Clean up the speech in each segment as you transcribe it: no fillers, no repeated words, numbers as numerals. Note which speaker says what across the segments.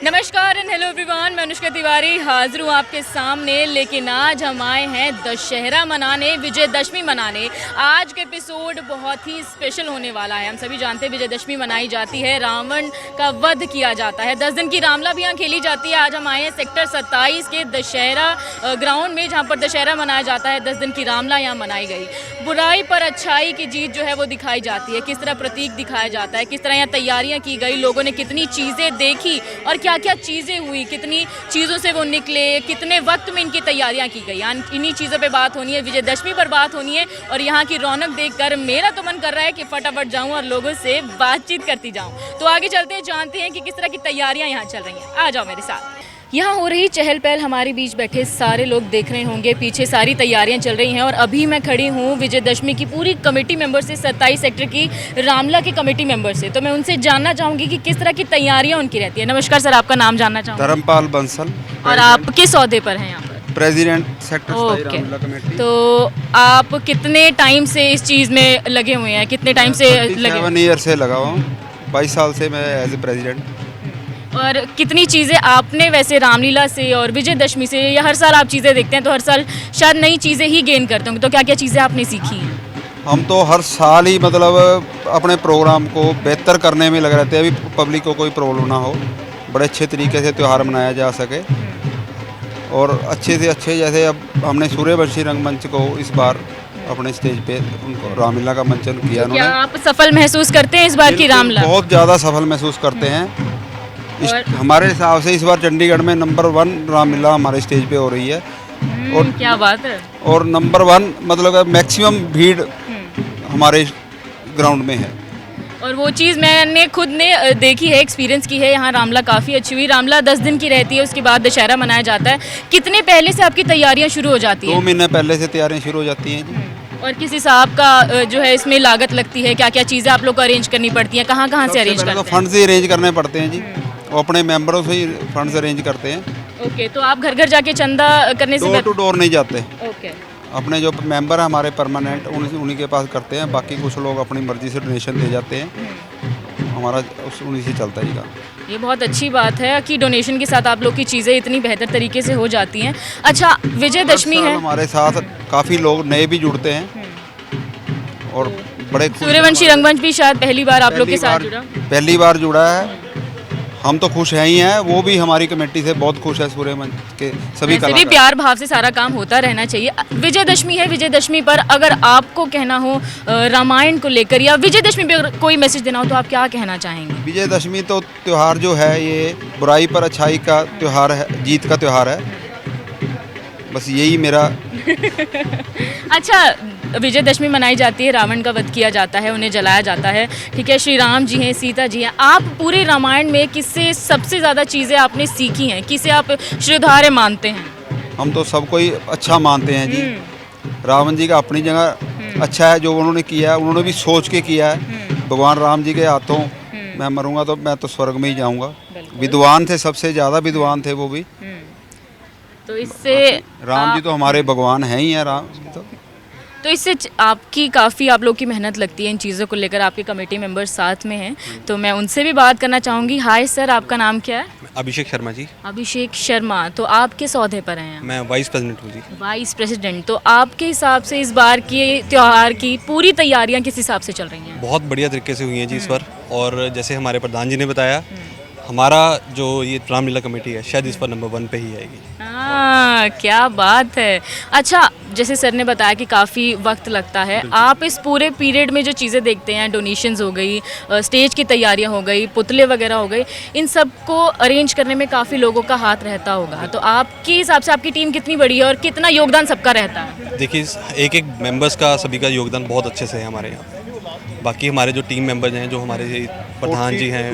Speaker 1: नमस्कार and hello everyone, मैं अनुष्का तिवारी हाजिर हूँ आपके सामने। लेकिन आज हम आए हैं दशहरा मनाने, विजयदशमी मनाने। आज का एपिसोड बहुत ही स्पेशल होने वाला है। हम सभी जानते हैं विजयदशमी मनाई जाती है, रावण का वध किया जाता है, 10 दिन की रामला भी यहाँ खेली जाती है। आज हम आए हैं सेक्टर 27 के दशहरा ग्राउंड में, जहाँ पर दशहरा मनाया जाता है। 10 दिन की रामला यहाँ मनाई गई। बुराई पर अच्छाई की जीत जो है वो दिखाई जाती है। किस तरह प्रतीक दिखाया जाता है, किस तरह यहाँ तैयारियाँ की गई, लोगों ने कितनी चीज़ें देखी और क्या क्या चीज़ें हुई, कितनी चीज़ों से वो निकले, कितने वक्त में इनकी तैयारियां की गई। इन्हीं चीज़ों पे बात होनी है, विजयदशमी पर बात होनी है। और यहाँ की रौनक देखकर मेरा तो मन कर रहा है कि फटाफट जाऊं और लोगों से बातचीत करती जाऊं। तो आगे चलते हैं, जानते हैं कि किस तरह की तैयारियां यहाँ चल रही हैं। आ जाओ मेरे साथ। यहाँ हो रही चहल पहल, हमारे बीच बैठे सारे लोग देख रहे होंगे, पीछे सारी तैयारियां चल रही हैं। और अभी मैं खड़ी हूँ विजयदशमी की पूरी कमेटी मेंबर से, 27 सेक्टर की रामला के कमेटी मेंबर से। तो मैं उनसे जानना चाहूँगी कि किस तरह की तैयारियां उनकी रहती है। नमस्कार सर, आपका नाम जानना चाहूँगी।
Speaker 2: धर्मपाल बंसल।
Speaker 1: और आप किस ओहदे पर हैं यहाँ पर?
Speaker 2: President sector 27
Speaker 1: okay.
Speaker 2: रामला कमेटी।
Speaker 1: तो आप कितने टाइम से इस चीज़ में लगे हुए हैं, कितने टाइम से लगे?
Speaker 2: 7 ईयर से लगा हुआ हूँ, 22 साल से मैं एज ए प्रेसिडेंट।
Speaker 1: और कितनी चीज़ें आपने वैसे रामलीला से और विजयदशमी से, या हर साल आप चीज़ें देखते हैं तो हर साल शायद नई चीज़ें ही गेन करते होंगे, तो क्या क्या चीज़ें आपने सीखी हैं?
Speaker 2: हम तो हर साल ही मतलब अपने प्रोग्राम को बेहतर करने में लगे रहते हैं, अभी पब्लिक को कोई प्रॉब्लम ना हो, बड़े अच्छे तरीके से त्यौहार मनाया जा सके। और अच्छे से अच्छे, जैसे अब हमने सूर्यवंशी रंगमंच को इस बार अपने स्टेज पे उनको रामलीला का मंचन किया।
Speaker 1: तो क्या आप सफल महसूस करते हैं इस बार की रामलीला?
Speaker 2: बहुत ज़्यादा सफल महसूस करते हैं। हमारे हिसाब से इस बार चंडीगढ़ में नंबर 1 रामलीला हमारे स्टेज पे हो रही है। और
Speaker 1: क्या बात है।
Speaker 2: और नंबर 1 मतलब मैक्सिमम भीड़ हमारे ग्राउंड में है।
Speaker 1: और वो चीज़ मैंने खुद ने देखी है, एक्सपीरियंस की है। यहाँ रामला काफ़ी अच्छी हुई। रामला 10 दिन की रहती है, उसके बाद दशहरा मनाया जाता है। कितने पहले से आपकी तैयारियाँ शुरू हो जाती हैं?
Speaker 2: 2 महीने पहले से तैयारियाँ शुरू हो जाती हैं।
Speaker 1: और किस हिसाब का जो है इसमें लागत लगती है, क्या क्या चीज़ें आप लोग को अरेंज करनी पड़ती हैं, कहाँ कहाँ से अरेंज करते हैं?
Speaker 2: फंड से अरेंज करने पड़ते हैं जी, वो अपने मेंबरों से ही फंड अरेंज करते हैं।
Speaker 1: ओके, तो आप घर घर जाके चंदा करने से
Speaker 2: डोर टू डोर नहीं जाते।
Speaker 1: ओके।
Speaker 2: अपने जो मेंबर हैं हमारे परमानेंट, उन्हीं के पास करते हैं। बाकी कुछ लोग अपनी मर्जी से डोनेशन दे जाते हैं, हमारा उन्हीं से चलता है काम।
Speaker 1: ये बहुत अच्छी बात है कि डोनेशन के साथ आप लोग की चीज़ें इतनी बेहतर तरीके से हो जाती हैं। अच्छा, विजयदशमी है,
Speaker 2: हमारे साथ काफ़ी लोग नए भी जुड़ते हैं और बड़े
Speaker 1: सूर्यवंशी रंगमंच भी शायद पहली बार आप लोग के साथ जुड़ा।
Speaker 2: पहली बार जुड़ा है। हम तो खुश हैं ही हैं, वो भी हमारी कमेटी से बहुत खुश है। सूर्यवंश के सभी
Speaker 1: वैसे भी प्यार भाव से सारा काम होता रहना चाहिए। विजयदशमी है, विजयदशमी पर अगर आपको कहना हो रामायण को लेकर या विजयदशमी पर कोई मैसेज देना हो तो आप क्या कहना चाहेंगे?
Speaker 2: विजयदशमी तो त्यौहार जो है ये बुराई पर अच्छाई का त्यौहार है, जीत का त्यौहार है, बस यही मेरा।
Speaker 1: अच्छा, विजयदशमी मनाई जाती है, रावण का वध किया जाता है, उन्हें जलाया जाता है, ठीक है। श्री राम जी हैं, सीता जी हैं। आप पूरे रामायण में किससे सबसे ज़्यादा चीज़ें आपने सीखी हैं, किसे आप श्रद्धार्य मानते हैं?
Speaker 2: हम तो सबको ही अच्छा मानते हैं जी। रावण जी का अपनी जगह अच्छा है, जो उन्होंने किया है उन्होंने भी सोच के किया है। भगवान राम जी के हाथों मैं मरूंगा तो मैं तो स्वर्ग में ही जाऊंगा। विद्वान थे, सबसे ज़्यादा विद्वान थे वो भी।
Speaker 1: तो इससे
Speaker 2: राम जी तो हमारे भगवान हैं ही हैं। राम जी
Speaker 1: तो इससे आपकी काफ़ी आप लोग की मेहनत लगती है इन चीज़ों को लेकर, आपके कमेटी मेंबर्स साथ में हैं, तो मैं उनसे भी बात करना चाहूँगी। हाय सर, आपका नाम क्या है?
Speaker 3: अभिषेक शर्मा जी।
Speaker 1: अभिषेक शर्मा, तो आप किस ओहदे पर हैं?
Speaker 3: मैं वाइस प्रेसिडेंट हूँ जी।
Speaker 1: Vice president. तो आपके हिसाब से इस बार के त्यौहार की पूरी तैयारियाँ किस हिसाब से चल रही हैं?
Speaker 3: बहुत बढ़िया तरीके से हुई हैं जी इस बार। और जैसे हमारे प्रधान जी ने बताया, हमारा जो ये रामलीला कमेटी है शायद इस पर नंबर 1 पे ही आएगी।
Speaker 1: हाँ, क्या बात है। अच्छा, जैसे सर ने बताया कि काफ़ी वक्त लगता है, आप इस पूरे पीरियड में जो चीज़ें देखते हैं, डोनेशंस हो गई, स्टेज की तैयारियां हो गई, पुतले वगैरह हो गए, इन सब को अरेंज करने में काफ़ी लोगों का हाथ रहता होगा। तो आपके हिसाब से आपकी टीम कितनी बड़ी है और कितना योगदान सबका रहता है?
Speaker 3: देखिए, एक एक मेंबर्स का सभी का योगदान बहुत अच्छे से है हमारे यहाँ। बाकी हमारे जो टीम मेंबर्स हैं, जो हमारे प्रधान जी हैं,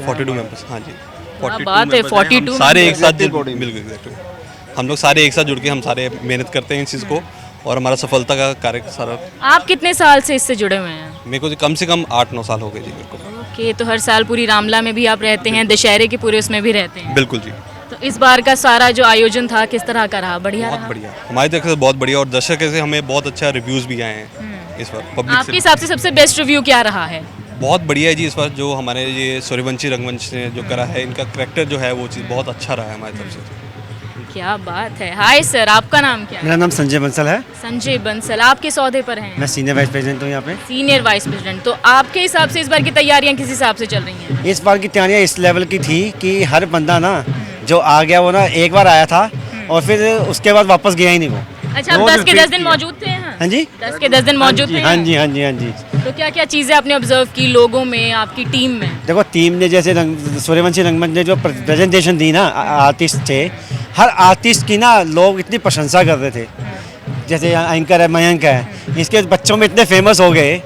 Speaker 3: 42 मेंबर्स। हाँ जी, 42
Speaker 1: बात है, 42
Speaker 3: सारे एक साथ मिलकर हम लोग सारे एक साथ जुड़ के हम सारे मेहनत करते हैं इस चीज़ को, और हमारा सफलता का कार्य सारा।
Speaker 1: आप कितने साल से इससे जुड़े हुए हैं?
Speaker 3: मेरे को कम से कम 8-9 साल हो गए जी मेरे को।
Speaker 1: ओके, तो हर साल पूरी रामला में भी आप रहते हैं, दशहरे के पूरे उसमें भी रहते हैं?
Speaker 3: बिल्कुल जी।
Speaker 1: तो इस बार का सारा जो आयोजन था किस तरह का रहा? बढ़िया
Speaker 3: बहुत
Speaker 1: रहा?
Speaker 3: बढ़िया, हमारी तरफ से बहुत बढ़िया, और दर्शक से हमें बहुत अच्छा रिव्यूज़ भी आए हैं इस बार पब्लिक
Speaker 1: आपके हिसाब से सबसे बेस्ट रिव्यू क्या रहा है?
Speaker 3: बहुत बढ़िया है जी। इस बार जो हमारे ये सूर्यवंशी रंगवंश ने जो करा है, इनका करैक्टर जो है वो चीज़ बहुत अच्छा रहा है हमारी तरफ से।
Speaker 1: क्या बात है। हाय सर, आपका नाम क्या है?
Speaker 4: मेरा नाम संजय बंसल है।
Speaker 1: संजय बंसल, आप किस ओहदे पर हैं?
Speaker 4: मैं सीनियर वाइस प्रेसिडेंट हूँ यहाँ पे।
Speaker 1: Senior vice president. तो आपके हिसाब से इस बार की तैयारियां किस हिसाब से चल रही हैं?
Speaker 4: इस बार की तैयारियाँ इस लेवल की थी कि हर बंदा ना जो आ गया वो ना एक बार आया था और फिर उसके बाद वापस गया ही नहीं वो।
Speaker 1: अच्छा, आप
Speaker 4: रोज
Speaker 1: 10 के 10
Speaker 4: repeat
Speaker 1: दिन
Speaker 4: किया।
Speaker 1: मौजूद थे यहाँ?
Speaker 4: हाँ जी,
Speaker 1: 10 के 10 दिन मौजूद थे?
Speaker 4: हाँ जी, हाँ जी, हाँ जी।
Speaker 1: तो क्या क्या चीज़ें आपने ऑब्जर्व की लोगों में, आपकी टीम में?
Speaker 4: देखो टीम ने जैसे सूर्यवंशी रंगमंच ने जो प्रेजेंटेशन दी ना आर्टिस्ट थे, हर आर्टिस्ट की ना लोग इतनी प्रशंसा कर रहे थे। जैसे एंकर है मयंक है, इसके बच्चों में इतने फेमस हो गए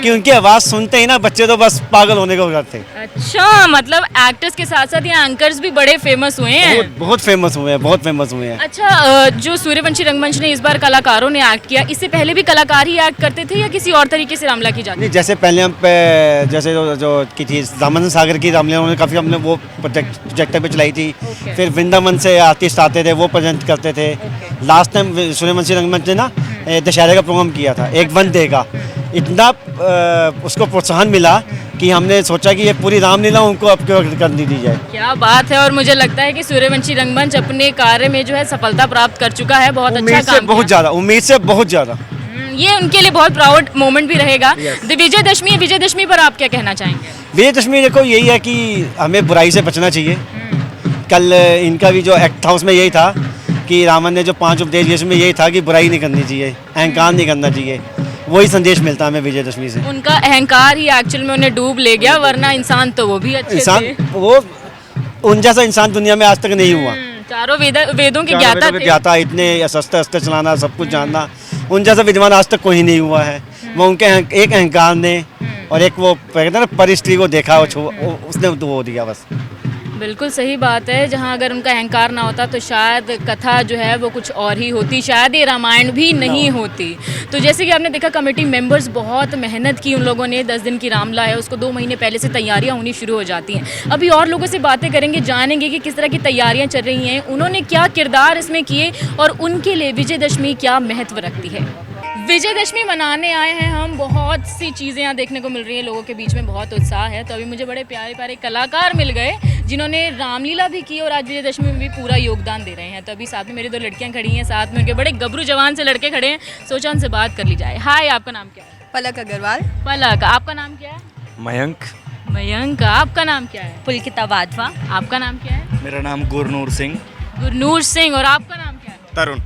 Speaker 4: कि उनकी आवाज़ सुनते ही ना बच्चे तो बस पागल होने को करते।
Speaker 1: अच्छा, मतलब एक्टर्स के साथ साथ ये एंकर्स भी बड़े फेमस हुए हैं।
Speaker 4: बहुत फेमस हुए हैं, बहुत फेमस हुए हैं।
Speaker 1: अच्छा, जो सूर्यवंशी रंगमंच ने इस बार कलाकारों ने एक्ट किया, इससे पहले भी कलाकार ही एक्ट करते थे या किसी और तरीके से रामलीला की जाती?
Speaker 4: नहीं, जैसे पहले हम जैसे जो की थी दामन सागर की रामलीला, उन्होंने काफ़ी हमने वो प्रोजेक्टर पे चलाई थी। फिर वृंदावन से आर्टिस्ट आते थे, वो प्रेजेंट करते थे। लास्ट टाइम सूर्यवंशी रंगमंच ने ना दशहरे का प्रोग्राम किया था, एक 1 डे का। इतना उसको प्रोत्साहन मिला कि हमने सोचा कि ये पूरी रामलीला उनको अब कर दी जाए।
Speaker 1: क्या बात है। और मुझे लगता है कि सूर्यवंशी रंगमंच अपने कार्य में जो है सफलता प्राप्त कर चुका है। बहुत अच्छा काम
Speaker 4: बहुत ज़्यादा, उम्मीद से बहुत ज़्यादा।
Speaker 1: ये उनके लिए बहुत प्राउड मोमेंट भी रहेगा। विजयदशमी, विजयदशमी पर आप क्या कहना चाहेंगे?
Speaker 4: विजयदशमी देखो यही है कि हमें बुराई से बचना चाहिए। कल इनका भी जो एक्ट था उसमें यही था कि रावण ने जो 5 उपदेश दिए उसमें यही था कि बुराई नहीं करनी चाहिए, अहंकार नहीं करना चाहिए। वही संदेश मिलता है हमें विजयदशमी से।
Speaker 1: उनका अहंकार ही एक्चुअल में उन्हें डूब ले गया, वरना इंसान तो वो भी अच्छे
Speaker 4: इंसान
Speaker 1: थे।
Speaker 4: वो उन जैसा इंसान दुनिया में आज तक नहीं हुआ।
Speaker 1: चारों वेदों के
Speaker 4: चारों
Speaker 1: ज्ञाता
Speaker 4: वेदों के
Speaker 1: थे।
Speaker 4: ज्ञाता, इतने शस्त्र अस्त्र चलाना, सब कुछ जानना, उन जैसा विद्वान आज तक कोई नहीं हुआ है। वो उनके एक अहंकार ने और एक वो कहते हैं ना परिस्थिति को देखा, उसने वो दिया बस।
Speaker 1: बिल्कुल सही बात है। जहाँ अगर उनका अहंकार ना होता तो शायद कथा जो है वो कुछ और ही होती, शायद ये रामायण भी नहीं होती। तो जैसे कि आपने देखा कमेटी मेंबर्स बहुत मेहनत की उन लोगों ने। 10 दिन की रामलीला है, उसको 2 महीने पहले से तैयारियां होनी शुरू हो जाती हैं। अभी और लोगों से बातें करेंगे, जानेंगे कि किस तरह की तैयारियां चल रही हैं, उन्होंने क्या किरदार इसमें किए और उनके लिए विजयदशमी क्या महत्व रखती है। विजयदशमी मनाने आए हैं हम। बहुत सी चीज़ें यहाँ देखने को मिल रही हैं, लोगों के बीच में बहुत उत्साह है। तो अभी मुझे बड़े प्यारे प्यारे कलाकार मिल गए जिन्होंने रामलीला भी की और आज विजयदशमी में भी पूरा योगदान दे रहे हैं। तो अभी साथ में मेरी 2 लड़कियाँ खड़ी हैं, साथ में उनके बड़े गबरू जवान से लड़के खड़े हैं। सोचा उनसे बात कर ली जाए। हाय, आपका नाम क्या है?
Speaker 5: पलक अग्रवाल।
Speaker 1: पलक, आपका नाम क्या है?
Speaker 6: मयंक।
Speaker 1: मयंक, आपका नाम क्या है?
Speaker 5: पुलकिता वाधवा।
Speaker 1: आपका नाम क्या है?
Speaker 6: मेरा नाम गुरनूर सिंह।
Speaker 1: गुरनूर सिंह। और आपका नाम क्या है?
Speaker 6: तरुण।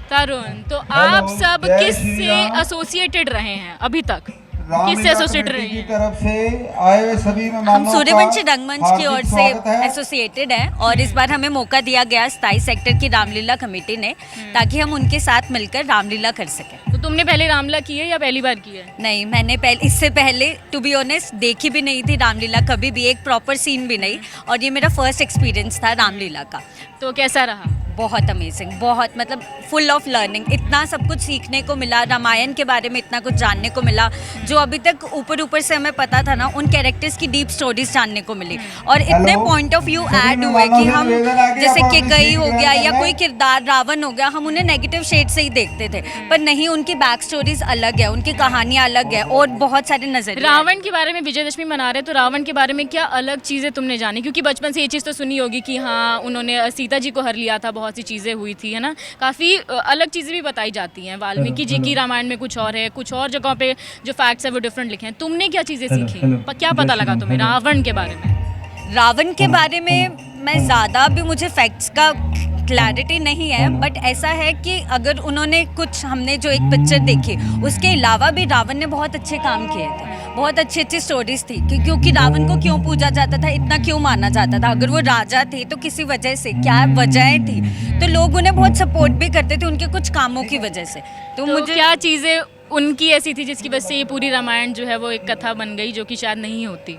Speaker 1: तरुण। तो आप सब किससे एसोसिएटेड रहे हैं अभी तक? किससे एसोसिएटेड रहे हैं?
Speaker 7: तरफ से आए हुए सभी
Speaker 5: हम सूर्यवंशी रंगमंच की ओर से एसोसिएटेड हैं और इस बार हमें मौका दिया गया 27 सेक्टर की रामलीला कमेटी ने, ताकि हम उनके साथ मिलकर रामलीला कर सकें।
Speaker 1: तो तुमने पहले रामलीला की है या पहली बार की है?
Speaker 5: नहीं, मैंने इससे पहले टू बी ऑनेस्ट देखी भी नहीं थी रामलीला कभी भी, एक प्रॉपर सीन भी नहीं। और ये मेरा फर्स्ट एक्सपीरियंस था रामलीला का।
Speaker 1: तो कैसा रहा?
Speaker 5: बहुत अमेजिंग, बहुत मतलब फुल ऑफ लर्निंग। इतना सब कुछ सीखने को मिला, रामायण के बारे में इतना कुछ जानने को मिला जो अभी तक ऊपर ऊपर से हमें पता था ना। उन कैरेक्टर्स की डीप स्टोरीज जानने को मिली और इतने पॉइंट ऑफ व्यू ऐड हुए कि हम जैसे केकई हो गया या कोई किरदार रावण हो गया, हम उन्हें नेगेटिव शेड से ही देखते थे, पर नहीं, उनकी बैक स्टोरीज अलग है, उनकी कहानियाँ अलग है और बहुत सारे नजरिए।
Speaker 1: रावण के बारे में विजयदशमी मना रहे हैं, तो रावण के बारे में क्या अलग चीज़ें तुमने जानी? क्योंकि बचपन से ये चीज़ तो सुनी होगी कि हाँ उन्होंने सीता जी को हर लिया था, बहुत सी चीज़ें हुई थी, है ना। काफ़ी अलग चीज़ें भी बताई जाती हैं। वाल्मीकि जी की रामायण में कुछ और है, कुछ और जगहों पे जो फैक्ट्स है वो डिफरेंट लिखे हैं। तुमने क्या चीज़ें सीखी, क्या पता लगा तुम्हें रावण के बारे में?
Speaker 5: रावण के बारे में मैं ज़्यादा भी मुझे फैक्ट्स का क्लैरिटी नहीं है, बट ऐसा है कि अगर उन्होंने कुछ, हमने जो एक पिक्चर देखी उसके अलावा भी रावण ने बहुत अच्छे काम किए थे, बहुत अच्छी अच्छी स्टोरीज थी क्योंकि रावण को क्यों पूजा जाता था, इतना क्यों माना जाता था। अगर वो राजा थे तो किसी वजह से, क्या वजहें थी, तो लोग उन्हें बहुत सपोर्ट भी करते थे उनके कुछ कामों की वजह से। तो मुझे
Speaker 1: क्या चीज़ें उनकी ऐसी थी जिसकी वजह से ये पूरी रामायण जो है वो एक कथा बन गई, जो कि शायद नहीं होती?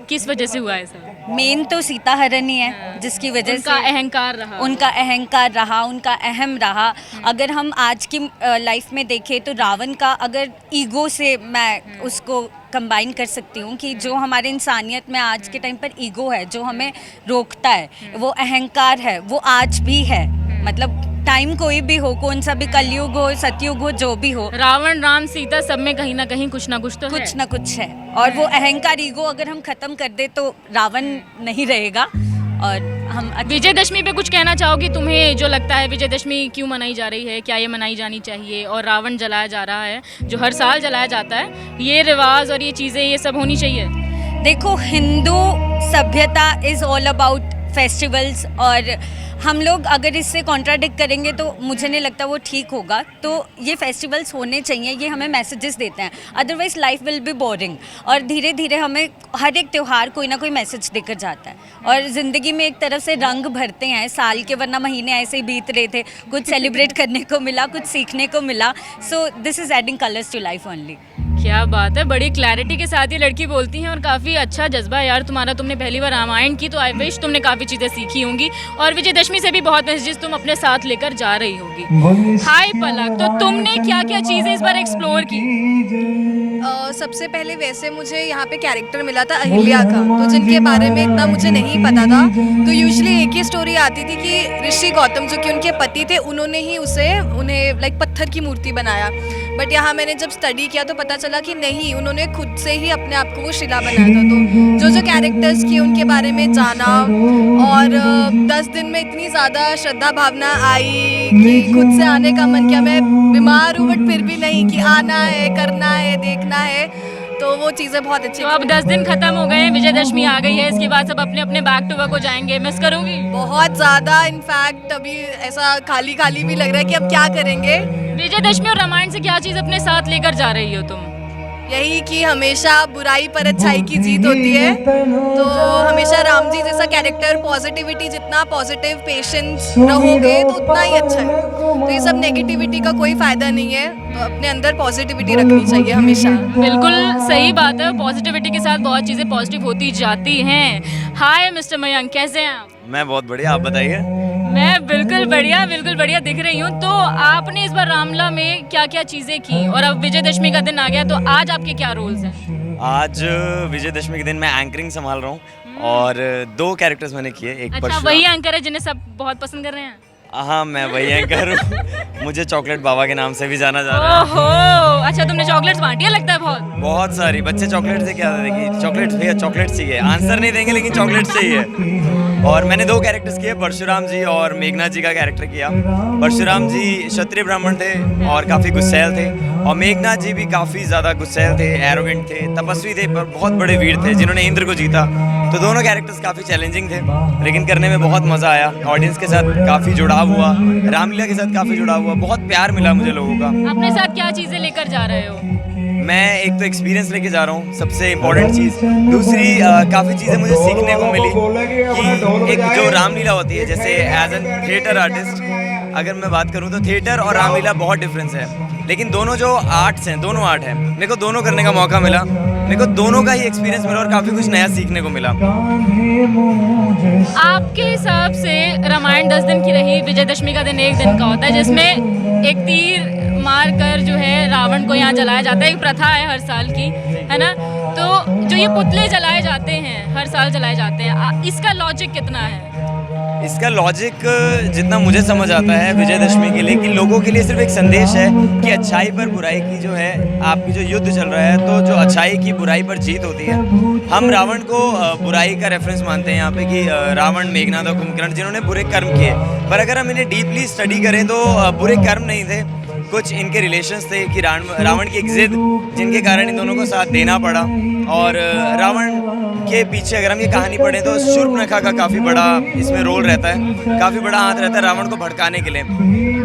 Speaker 1: किस वजह से हुआ ऐसा?
Speaker 5: मेन तो सीता हरण ही है जिसकी वजह से
Speaker 1: उनका अहंकार रहा,
Speaker 5: उनका अहम रहा। अगर हम आज की लाइफ में देखें तो रावण का, अगर ईगो से मैं उसको कंबाइन कर सकती हूँ कि जो हमारे इंसानियत में आज के टाइम पर ईगो है, जो हमें रोकता है, वो अहंकार है, वो आज भी है। मतलब टाइम कोई भी हो, कौन सा भी कलयुग हो, सतयुग हो, जो भी हो,
Speaker 1: रावण राम सीता सब में कहीं ना कहीं कुछ ना कुछ तो है।
Speaker 5: कुछ ना कुछ है। और वो अहंकार ईगो अगर हम खत्म कर दे तो रावण नहीं रहेगा। और हम
Speaker 1: विजयदशमी पे कुछ कहना चाहोगी? तुम्हें जो लगता है विजयदशमी क्यों मनाई जा रही है, क्या ये मनाई जानी चाहिए? और रावण जलाया जा रहा है जो हर साल जलाया जाता है, ये रिवाज और ये चीज़ें ये सब होनी चाहिए?
Speaker 5: देखो, हिंदू सभ्यता इज़ ऑल अबाउट फेस्टिवल्स, और हम लोग अगर इससे कॉन्ट्राडिक्ट करेंगे तो मुझे नहीं लगता वो ठीक होगा। तो ये फेस्टिवल्स होने चाहिए, ये हमें मैसेजेस देते हैं, otherwise life will be boring. और धीरे धीरे हमें हर एक त्यौहार कोई ना कोई मैसेज देकर जाता है, और ज़िंदगी में एक तरफ से रंग भरते हैं साल के, वरना महीने ऐसे ही बीत रहे थे, कुछ सेलिब्रेट करने को मिला, कुछ सीखने को मिला। So this is adding colours to life only.
Speaker 1: क्या बात है, बड़ी क्लैरिटी के साथ ये लड़की बोलती हैं और काफ़ी अच्छा जज्बा है यार तुम्हारा। तुमने पहली बार रामायण की तो आई विश तुमने काफ़ी चीज़ें सीखी होंगी, और विजयदशमी से भी बहुत मैसेजेस तुम अपने साथ लेकर जा रही होगी। हाय पलक, तो तुमने क्या क्या चीज़ें इस बार एक्सप्लोर की?
Speaker 8: सबसे पहले वैसे मुझे यहाँ पे कैरेक्टर मिला था अहिल्या का, तो जिनके बारे में इतना मुझे नहीं पता था। तो यूजुअली एक ही स्टोरी आती थी कि ऋषि गौतम जो कि उनके पति थे, उन्होंने ही उन्हें लाइक पत्थर की मूर्ति बनाया। बट यहाँ मैंने जब स्टडी किया तो पता चला कि नहीं, उन्होंने खुद से ही अपने आप को वो शिला बनाया था। तो जो जो कैरेक्टर्स किए उनके बारे में जाना, और 10 दिन में इतनी ज़्यादा श्रद्धा भावना आई कि खुद से आने का मन किया। मैं बीमार हूँ बट फिर भी नहीं, कि आना है, करना है, देखना है। तो वो चीज़ें बहुत अच्छी।
Speaker 1: तो अब 10 दिन खत्म हो गए हैं, विजयदशमी आ गई है, इसके बाद सब अपने अपने बैक टू वर्क हो जाएंगे। मिस करोगी?
Speaker 8: बहुत ज़्यादा, इनफैक्ट अभी ऐसा खाली खाली भी लग रहा है कि अब क्या करेंगे।
Speaker 1: विजयदशमी और रामायण से क्या चीज़ अपने साथ लेकर जा रही हो तुम?
Speaker 8: यही कि हमेशा बुराई पर अच्छाई की जीत होती है। तो हमेशा राम जी जैसा कैरेक्टर, पॉजिटिविटी, जितना पॉजिटिव पेशेंस रहोगे तो उतना ही अच्छा है। तो ये सब नेगेटिविटी का कोई फ़ायदा नहीं है, तो अपने अंदर पॉजिटिविटी रखनी चाहिए हमेशा।
Speaker 1: बिल्कुल सही बात है, पॉजिटिविटी के साथ बहुत चीज़ें पॉजिटिव होती जाती हैं। हाय मिस्टर मयंक, कैसे हैं आप?
Speaker 6: मैं बहुत बढ़िया, आप बताइए।
Speaker 1: मैं बिल्कुल बढ़िया दिख रही हूँ। तो आपने इस बार रामला में क्या क्या चीज़ें की, और अब विजयदशमी का दिन आ गया, तो आज आपके क्या रोल्स हैं?
Speaker 6: आज विजयदशमी के दिन मैं एंकरिंग संभाल रहा हूँ, और 2 कैरेक्टर्स मैंने किए। एक
Speaker 1: अच्छा, वही एंकर है जिन्हें सब बहुत पसंद कर रहे हैं?
Speaker 6: हाँ, मैं वही एंकर हूँ। मुझे चॉकलेट बाबा के नाम से भी जाना जा रहा है।
Speaker 1: ओहो, अच्छा, तुमने चॉकलेट्स बांटी है लगता है बहुत?
Speaker 6: बहुत सारी। बच्चे चॉकलेट से क्या देंगे? चॉकलेट्स भैया, चॉकलेट्स चाहिए। आंसर नहीं देंगे लेकिन चॉकलेट्स चाहिए। और मैंने 2 कैरेक्टर्स किए, परशुराम जी और मेघनाथ जी का कैरेक्टर किया। परशुराम जी क्षत्रिय ब्राह्मण थे और काफ़ी गुस्सैल थे, और मेघनाथ जी भी काफ़ी ज़्यादा गुस्सैल थे, एरोगेंट थे, तपस्वी थे, पर बहुत बड़े वीर थे जिन्होंने इंद्र को जीता। तो दोनों कैरेक्टर्स काफ़ी चैलेंजिंग थे, लेकिन करने में बहुत मज़ा आया। ऑडियंस के साथ काफ़ी जुड़ाव हुआ, रामलीला के साथ काफ़ी जुड़ाव हुआ, बहुत प्यार मिला मुझे लोगों का।
Speaker 1: अपने साथ क्या चीज़ें लेकर जा रहे हो?
Speaker 6: मैं एक तो एक्सपीरियंस लेके जा रहा हूँ, सबसे इम्पोर्टेंट चीज़। दूसरी, काफ़ी चीज़ें मुझे सीखने को मिली कि एक जो रामलीला होती है, जैसे एज एन थिएटर आर्टिस्ट अगर मैं बात करूँ तो थिएटर और रामलीला बहुत डिफरेंस है। लेकिन दोनों जो आर्ट्स हैं, दोनों आर्ट हैं, मेरे को दोनों करने का मौका मिला। मेरे को दोनों का ही एक्सपीरियंस मिला और काफ़ी कुछ नया सीखने को मिला।
Speaker 1: आपके हिसाब से रामायण 10 दिन की रही, विजयदशमी का दिन 1 दिन का होता है, जिसमें एक तीर मार कर जो है रावण को यहाँ जलाया जाता है। एक प्रथा है हर साल की, है ना? तो जो ये पुतले जलाए जाते हैं, हर साल जलाए जाते हैं, इसका लॉजिक कितना है?
Speaker 6: इसका लॉजिक जितना मुझे समझ आता है विजयदशमी के लिए, कि लोगों के लिए सिर्फ एक संदेश है कि अच्छाई पर बुराई की जो है, आपकी जो युद्ध चल रहा है, तो जो अच्छाई की बुराई पर जीत होती है। हम रावण को बुराई का रेफरेंस मानते हैं यहाँ पे, कि रावण, मेघनाथ और कुंभकर्ण जिन्होंने बुरे कर्म किए, पर अगर हम इन्हें डीपली स्टडी करें तो बुरे कर्म नहीं थे, कुछ इनके रिलेशंस थे कि रावण की एक जिद, जिनके कारण इन दोनों को साथ देना पड़ा। और रावण के पीछे अगर हम ये कहानी पढ़ें तो शूर्पणखा का काफ़ी बड़ा इसमें रोल रहता है, काफ़ी बड़ा हाथ रहता है रावण को भड़काने के लिए।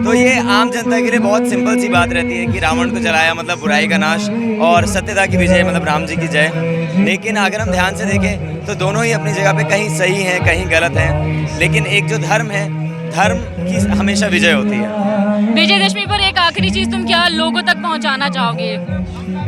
Speaker 6: तो ये आम जनता के लिए बहुत सिंपल सी बात रहती है कि रावण को जलाया मतलब बुराई का नाश, और सत्यता की विजय मतलब राम जी की जय। लेकिन अगर हम ध्यान से देखें तो दोनों ही अपनी जगह पे कहीं सही हैं, कहीं गलत हैं, लेकिन एक जो धर्म है, धर्म की हमेशा विजय होती है।
Speaker 1: विजयदशमी पर एक आखिरी चीज़ तुम क्या लोगों तक पहुंचाना चाहोगे?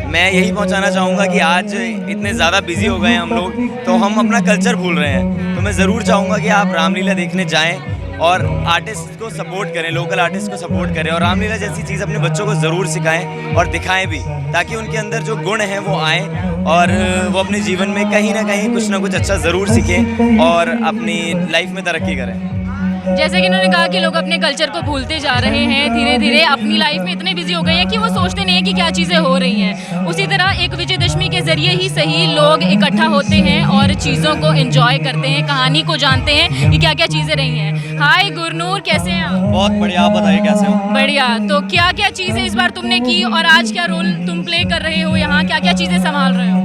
Speaker 6: मैं यही पहुंचाना चाहूँगा कि आज इतने ज़्यादा बिजी हो गए हैं हम लोग, तो हम अपना कल्चर भूल रहे हैं। तो मैं ज़रूर चाहूँगा कि आप रामलीला देखने जाएं और आर्टिस्ट को सपोर्ट करें, लोकल आर्टिस्ट को सपोर्ट करें, और रामलीला जैसी चीज़ अपने बच्चों को ज़रूर सिखाएं और दिखाएं भी, ताकि उनके अंदर जो गुण हैं वो आएँ और वो अपने जीवन में कहीं ना कहीं कुछ ना कुछ अच्छा ज़रूर सीखें और अपनी लाइफ में तरक्की करें।
Speaker 1: जैसे कि उन्होंने कहा कि लोग अपने कल्चर को भूलते जा रहे हैं, धीरे धीरे अपनी लाइफ में इतने बिजी हो गए हैं कि वो सोचते नहीं है कि क्या चीज़ें हो रही हैं। उसी तरह एक विजयदशमी के जरिए ही सही लोग इकट्ठा होते हैं और चीज़ों को एंजॉय करते हैं, कहानी को जानते हैं कि क्या क्या चीज़ें रही हैं। हाय गुरनूर, कैसे हैं आप?
Speaker 6: बहुत बढ़िया, आप बताइए कैसे हो?
Speaker 1: बढ़िया। तो क्या क्या चीज़ें इस बार तुमने की और आज क्या रोल तुम प्ले कर रहे हो यहाँ, क्या क्या चीज़ें संभाल रहे हो?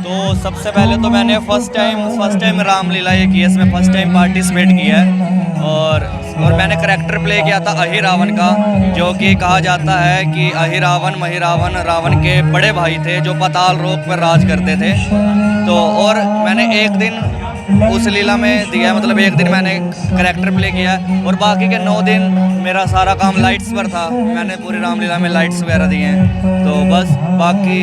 Speaker 6: तो सबसे पहले तो मैंने फर्स्ट टाइम रामलीला ये की है, इसमें फर्स्ट टाइम पार्टिसिपेट किया है और मैंने करैक्टर प्ले किया था अहिरावण का, जो कि कहा जाता है कि अहिरावण महिरावण रावण के बड़े भाई थे जो पाताल लोक पर राज करते थे। तो और मैंने एक दिन उस लीला में दिया, मतलब एक दिन मैंने करैक्टर प्ले किया और बाकी के 9 दिन मेरा सारा काम लाइट्स पर था। मैंने पूरी रामलीला में लाइट्स वगैरह दिए हैं। तो बस बाकी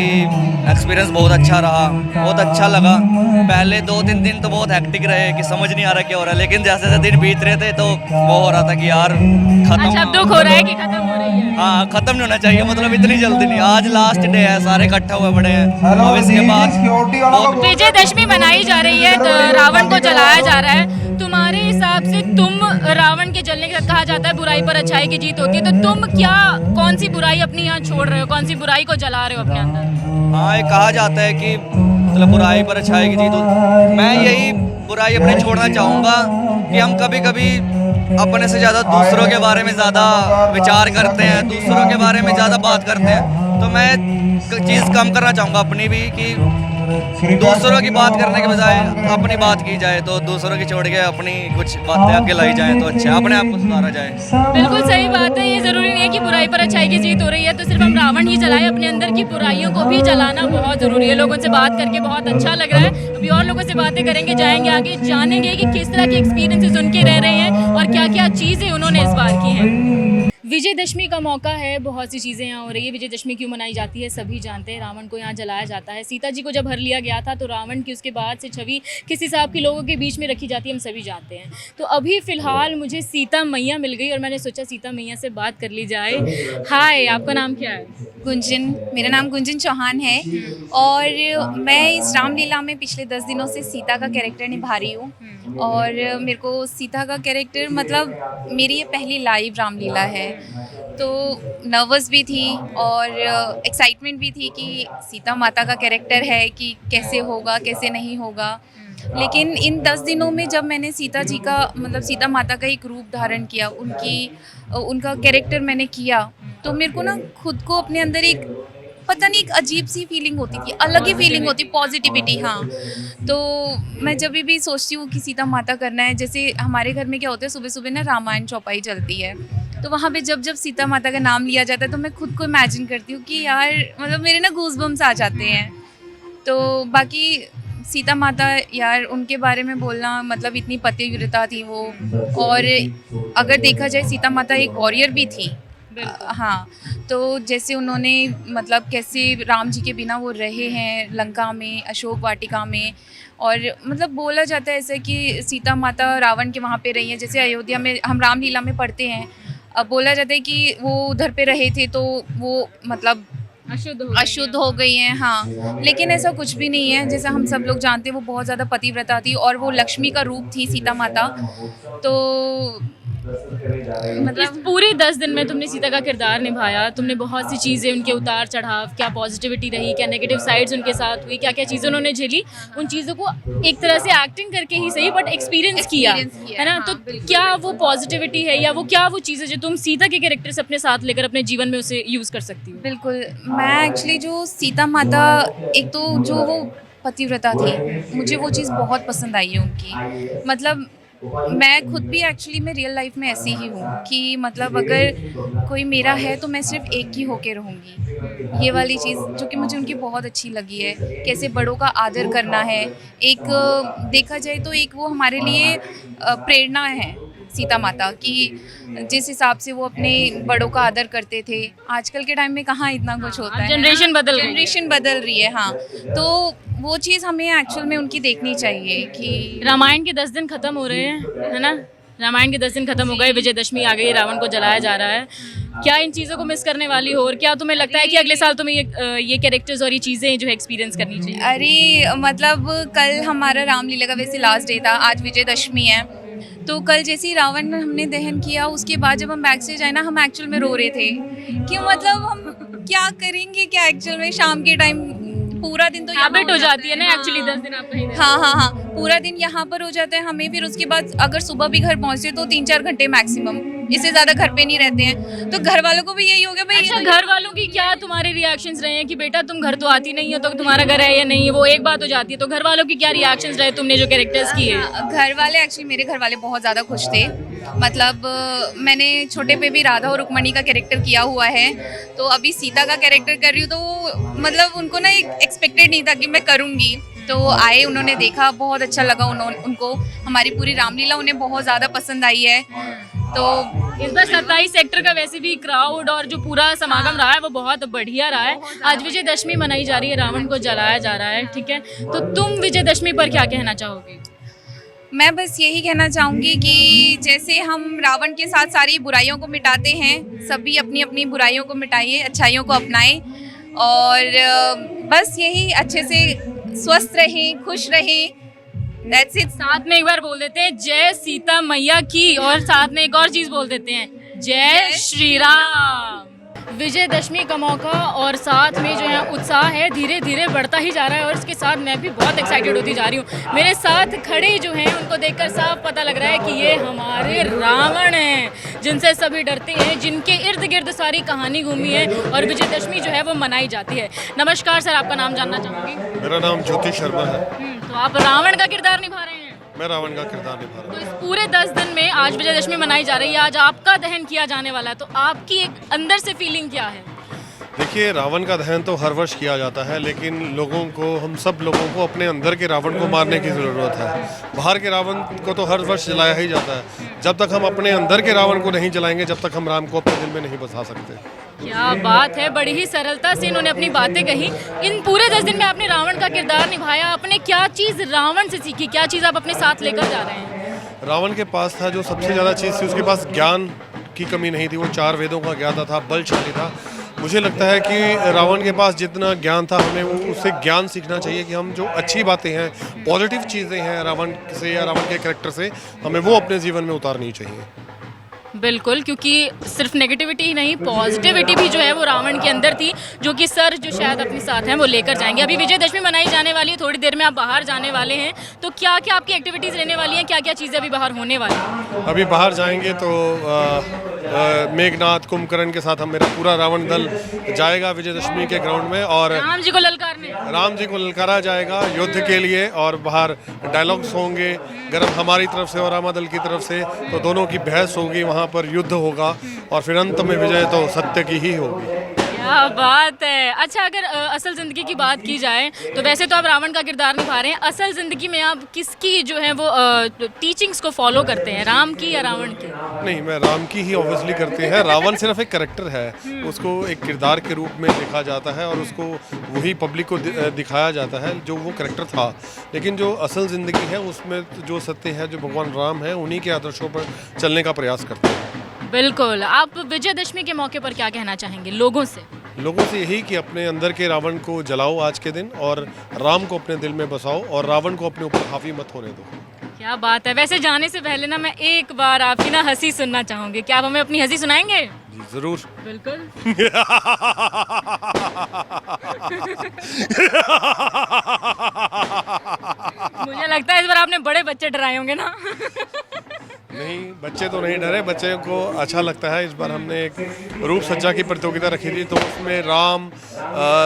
Speaker 6: एक्सपीरियंस बहुत अच्छा रहा, बहुत अच्छा लगा। पहले 2-3 दिन तो बहुत हेक्टिक रहे कि समझ नहीं आ रहा क्या हो रहा है, लेकिन जैसे जैसे दिन बीत रहे थे तो वो हो रहा था कि यार खत्म।
Speaker 1: अच्छा, अब दुख हो रहा है कि खत्म हो रही है?
Speaker 6: हाँ, खत्म नहीं होना चाहिए, मतलब इतनी जल्दी नहीं। आज लास्ट डे है, सारे इकट्ठा हुए पड़े हैं।
Speaker 7: हेलो
Speaker 6: अब इसके बाद
Speaker 7: सिक्योरिटी वालों को
Speaker 1: विजयदशमी मनाई जा रही है, रावण को जलाया जा रहा है। तुम्हारे हिसाब से तुम रावण के जलने के साथ कहा जाता है बुराई पर अच्छाई की जीत होती है, तो तुम क्या कौन सी बुराई अपनी यहाँ छोड़ रहे हो, कौन सी बुराई को जला रहे हो अपने अंदर?
Speaker 6: हाँ, ये कहा जाता है कि मतलब बुराई पर अच्छाई की जीत होती। मैं यही बुराई अपने छोड़ना चाहूँगा कि हम कभी कभी अपने से ज़्यादा दूसरों के बारे में ज़्यादा विचार करते हैं, दूसरों के बारे में ज़्यादा बात करते हैं। तो मैं चीज़ कम करना चाहूँगा अपनी भी, कि दूसरों की बात करने के बजाय अपनी बात की जाए, तो दूसरों की छोड़ के अपनी कुछ बातें आगे लाई जाए तो अच्छा, अपने आप को सुधारा जाए।
Speaker 1: बिल्कुल सही बात है। ये जरूरी नहीं है कि बुराई पर अच्छाई की जीत हो रही है तो सिर्फ हम रावण ही जलाएं, अपने अंदर की बुराइयों को भी जलाना बहुत जरूरी है। लोगों से बात करके बहुत अच्छा लग रहा है। अभी और लोगों से बातें करेंगे, जाएंगे आगे, जानेंगे कि किस तरह के एक्सपीरियंसेस उनके रह रहे हैं और क्या क्या चीज़ें उन्होंने इस बार की हैं। विजयदशमी का मौका है, बहुत सी चीज़ें यहाँ हो रही है। विजयदशमी क्यों मनाई जाती है सभी जानते हैं। रावण को यहाँ जलाया जाता है। सीता जी को जब हर लिया गया था तो रावण की उसके बाद से छवि किस हिसाब की लोगों के बीच में रखी जाती है हम सभी जानते हैं। तो अभी फ़िलहाल मुझे सीता मैया मिल गई और मैंने सोचा सीता मैया से बात कर ली जाए। हाय, आपका नाम क्या है?
Speaker 9: गुंजन, मेरा नाम गुंजन चौहान है और मैं इस रामलीला में पिछले 10 दिनों से सीता का कैरेक्टर निभा रही हूँ। और मेरे को सीता का कैरेक्टर, मतलब मेरी ये पहली लाइव रामलीला है, तो नर्वस भी थी और एक्साइटमेंट भी थी कि सीता माता का कैरेक्टर है कि कैसे होगा कैसे नहीं होगा। लेकिन इन 10 दिनों में जब मैंने सीता जी का, मतलब सीता माता का एक रूप धारण किया, उनका कैरेक्टर मैंने किया, तो मेरे को ना खुद को अपने अंदर एक पता नहीं एक अजीब सी फीलिंग होती थी, अलग ही फीलिंग होती, पॉजिटिविटी। हाँ, तो मैं जब भी सोचती हूँ कि सीता माता करना है, जैसे हमारे घर में क्या होता है, सुबह सुबह ना रामायण चौपाई चलती है, तो वहाँ पे जब जब सीता माता का नाम लिया जाता है तो मैं खुद को इमेजिन करती हूँ कि यार मतलब मेरे ना गूज़बम्स आ जाते हैं। तो बाकी सीता माता, यार उनके बारे में बोलना, मतलब इतनी पतिव्रता थी वो, और अगर देखा जाए सीता माता एक वॉरियर भी थी। हाँ, तो जैसे उन्होंने मतलब कैसे राम जी के बिना वो रहे हैं लंका में, अशोक वाटिका में, और मतलब बोला जाता है ऐसा कि सीता माता रावण के वहाँ पे रही हैं। जैसे अयोध्या में हम रामलीला में पढ़ते हैं, अब बोला जाता है कि वो उधर पे रहे थे तो वो मतलब अशुद्ध हो गई हैं। हाँ, लेकिन ऐसा कुछ भी नहीं है। जैसा हम सब लोग जानते हैं वो बहुत ज़्यादा पतिव्रता थी और वो लक्ष्मी का रूप थी सीता माता। तो
Speaker 1: मतलब इस पूरे 10 दिन में तुमने सीता का किरदार निभाया, तुमने बहुत सी चीज़ें, उनके उतार चढ़ाव, क्या पॉजिटिविटी रही, क्या नेगेटिव साइड्स उनके साथ हुई, क्या क्या चीज़ें उन्होंने झेली, उन चीज़ों को एक तरह से एक्टिंग करके ही सही बट एक्सपीरियंस किया है ना। तो क्या वो पॉजिटिविटी है या वो क्या वो चीज़ें जो तुम सीता के कैरेक्टर से अपने साथ लेकर अपने जीवन में उसे यूज़ कर सकती हो?
Speaker 9: बिल्कुल, मैं एक्चुअली जो सीता माता, एक तो जो वो पतिव्रता थी, मुझे वो चीज़ बहुत पसंद आई है उनकी। मतलब मैं खुद भी एक्चुअली मैं रियल लाइफ में ऐसी ही हूँ कि मतलब अगर कोई मेरा है तो मैं सिर्फ एक ही होके रहूँगी। ये वाली चीज़ जो कि मुझे उनकी बहुत अच्छी लगी है, कैसे बड़ों का आदर करना है। एक देखा जाए तो एक वो हमारे लिए प्रेरणा है सीता माता की, जिस हिसाब से वो अपने बड़ों का आदर करते थे। आजकल के टाइम में कहाँ इतना कुछ होता है,
Speaker 1: जनरेशन
Speaker 9: बदल रही है। हाँ, तो वो चीज़ हमें एक्चुअल में उनकी देखनी चाहिए कि
Speaker 1: रामायण के 10 दिन खत्म हो रहे हैं, है ना। रामायण के 10 दिन खत्म हो गए, विजयदशमी आ गई, रावण को जलाया जा रहा है। क्या इन चीज़ों को मिस करने वाली हो और क्या तुम्हें लगता है कि अगले साल तुम्हें ये कैरेक्टर्स और ये चीज़ें जो है एक्सपीरियंस करनी चाहिए?
Speaker 9: अरे मतलब कल हमारा रामलीला का वैसे लास्ट डे था, आज विजयदशमी है, तो कल जैसे ही रावण हमने दहन किया, उसके बाद जब हम बैक स्टेज आए ना, हम एक्चुअल में रो रहे थे कि मतलब हम क्या करेंगे, क्या एक्चुअल में शाम के टाइम पूरा दिन तो
Speaker 1: हैबिट हो जाती है ना
Speaker 9: हाँ।
Speaker 1: एक्चुअली 10 दिन आप कहीं रहते
Speaker 9: हाँ, पूरा दिन यहाँ पर हो जाता है हमें। फिर उसके बाद अगर सुबह भी घर पहुँचते तो 3-4 घंटे मैक्सिमम, इससे ज़्यादा घर पे नहीं रहते हैं। तो घर वालों को भी यही हो गया भाई।
Speaker 1: अच्छा, घर वालों की क्या तुम्हारे रिएक्शंस रहे हैं कि बेटा तुम घर तो आती नहीं हो, तो तुम्हारा घर है या नहीं, वो एक बात हो जाती है। तो घर वालों की क्या रिएक्शंस रहे तुमने जो कैरेक्टर्स किए?
Speaker 9: घर वाले एक्चुअली, मेरे घर वाले बहुत ज़्यादा खुश थे। मतलब मैंने छोटे पे भी राधा और रुक्मणी का कैरेक्टर किया हुआ है, तो अभी सीता का कैरेक्टर कर रही हूँ। तो मतलब उनको ना एक्सपेक्टेड नहीं था कि मैं करूँगी। तो आए, उन्होंने देखा, बहुत अच्छा लगा उनको। हमारी पूरी रामलीला उन्हें बहुत ज़्यादा पसंद आई है। तो
Speaker 1: इस बार 27 सेक्टर का वैसे भी क्राउड और जो पूरा समागम रहा है वो बहुत बढ़िया रहा है। आज विजयदशमी मनाई जा रही है, रावण को जलाया जा रहा है, ठीक है। तो तुम विजयदशमी पर क्या कहना चाहोगी?
Speaker 9: मैं बस यही कहना चाहूँगी कि जैसे हम रावण के साथ सारी बुराइयों को मिटाते हैं, सभी अपनी अपनी बुराइयों को मिटाइए, अच्छाइयों को अपनाएं। और बस यही, अच्छे से स्वस्थ रहें, खुश रहें। That's it।
Speaker 1: साथ में एक बार बोल देते हैं जय सीता मैया की, और साथ में एक और चीज बोल देते हैं जय श्री राम। विजयदशमी का मौका और साथ में जो है उत्साह है धीरे धीरे बढ़ता ही जा रहा है, और इसके साथ मैं भी बहुत एक्साइटेड होती जा रही हूँ। मेरे साथ खड़े जो हैं उनको देखकर साफ पता लग रहा है कि ये हमारे रावण हैं, जिनसे सभी डरते हैं, जिनके इर्द गिर्द सारी कहानी घूमी है और विजयदशमी जो है वो मनाई जाती है। नमस्कार सर, आपका नाम जानना चाहूँगी?
Speaker 10: मेरा नाम ज्योति शर्मा है।
Speaker 1: तो आप रावण का किरदार निभा रहे हैं?
Speaker 10: मैं रावण का किरदार निभा रहा
Speaker 1: तो इस पूरे 10 दिन में आज विजयदशमी मनाई जा रही है, आज आपका दहन किया जाने वाला है, तो आपकी एक अंदर से फीलिंग क्या है?
Speaker 10: हूँ। देखिए, रावण का दहन तो हर वर्ष किया जाता है, लेकिन लोगों को, हम सब लोगों को अपने अंदर के रावण को मारने की ज़रूरत है। बाहर के रावण को तो हर वर्ष जलाया ही जाता है। जब तक हम अपने अंदर के रावण को नहीं जलाएंगे, जब तक हम राम को अपने दिल में नहीं बसा सकते।
Speaker 1: क्या बात है, बड़ी ही सरलता से इन्होंने अपनी बातें कही। इन पूरे 10 दिन में आपने रावण का किरदार निभाया, आपने क्या चीज़ रावण से सीखी, क्या चीज़ आप अपने साथ लेकर जा रहे हैं?
Speaker 10: रावण के पास था जो सबसे ज़्यादा चीज़ थी, उसके पास ज्ञान की कमी नहीं थी। वो 4 वेदों का ज्ञाता था, बलशाली था। मुझे लगता है कि रावण के पास जितना ज्ञान था, हमें वो उससे ज्ञान सीखना चाहिए कि हम जो अच्छी बातें हैं, पॉजिटिव चीज़ें हैं रावण से या रावण के कैरेक्टर से, हमें वो अपने जीवन में उतारनी चाहिए।
Speaker 1: बिल्कुल, क्योंकि सिर्फ नेगेटिविटी ही नहीं, पॉजिटिविटी भी जो है वो रावण के अंदर थी, जो कि सर जो शायद अपने साथ हैं वो लेकर जाएंगे। अभी विजयदशमी मनाई जाने वाली है, थोड़ी देर में आप बाहर जाने वाले हैं, तो क्या क्या आपकी एक्टिविटीज़ रहने वाली हैं, क्या क्या चीज़ें अभी बाहर होने वाली हैं?
Speaker 10: अभी बाहर जाएंगे तो मेघनाथ, कुंभकर्ण के साथ हम, मेरा पूरा रावण दल जाएगा विजयदशमी के ग्राउंड में, और
Speaker 1: राम जी को ललकारने।
Speaker 10: राम जी को ललकारा जाएगा युद्ध के लिए, और बाहर डायलॉग्स होंगे गरम हमारी तरफ से और रामा दल की तरफ से। तो दोनों की बहस होगी, वहाँ पर युद्ध होगा, और फिर अंत में विजय तो सत्य की ही होगी।
Speaker 1: क्या बात है। अच्छा, अगर असल ज़िंदगी की बात की जाए तो वैसे तो आप रावण का किरदार निभा रहे हैं, असल ज़िंदगी में आप किसकी जो है वो टीचिंग्स को फॉलो करते हैं, राम की या रावण की?
Speaker 10: नहीं, मैं राम की ही ऑब्वियसली करते हैं। रावण सिर्फ एक कैरेक्टर है, उसको एक किरदार के रूप में लिखा जाता है और उसको वही पब्लिक को दिखाया जाता है जो वो कैरेक्टर था। लेकिन जो असल ज़िंदगी है उसमें जो सत्य है, जो भगवान राम है, उन्हीं के आदर्शों पर चलने का प्रयास करते हैं।
Speaker 1: बिल्कुल। आप विजयदशमी के मौके पर क्या कहना चाहेंगे लोगों से?
Speaker 10: लोगों से यही कि अपने अंदर के रावण को जलाओ आज के दिन, और राम को अपने दिल में बसाओ, और रावण को अपने ऊपर हावी मत होने दो।
Speaker 1: क्या बात है। वैसे जाने से पहले ना मैं एक बार आपकी ना हंसी सुनना चाहूँगी, क्या आप हमें अपनी हंसी सुनाएंगे?
Speaker 10: जी ज़रूर।
Speaker 1: बिल्कुल। मुझे लगता है इस बार आपने बड़े बच्चे डराए होंगे ना?
Speaker 10: नहीं, बच्चे तो नहीं डरे, बच्चे को अच्छा लगता है। इस बार हमने एक रूप सज्जा की प्रतियोगिता रखी थी, तो उसमें राम,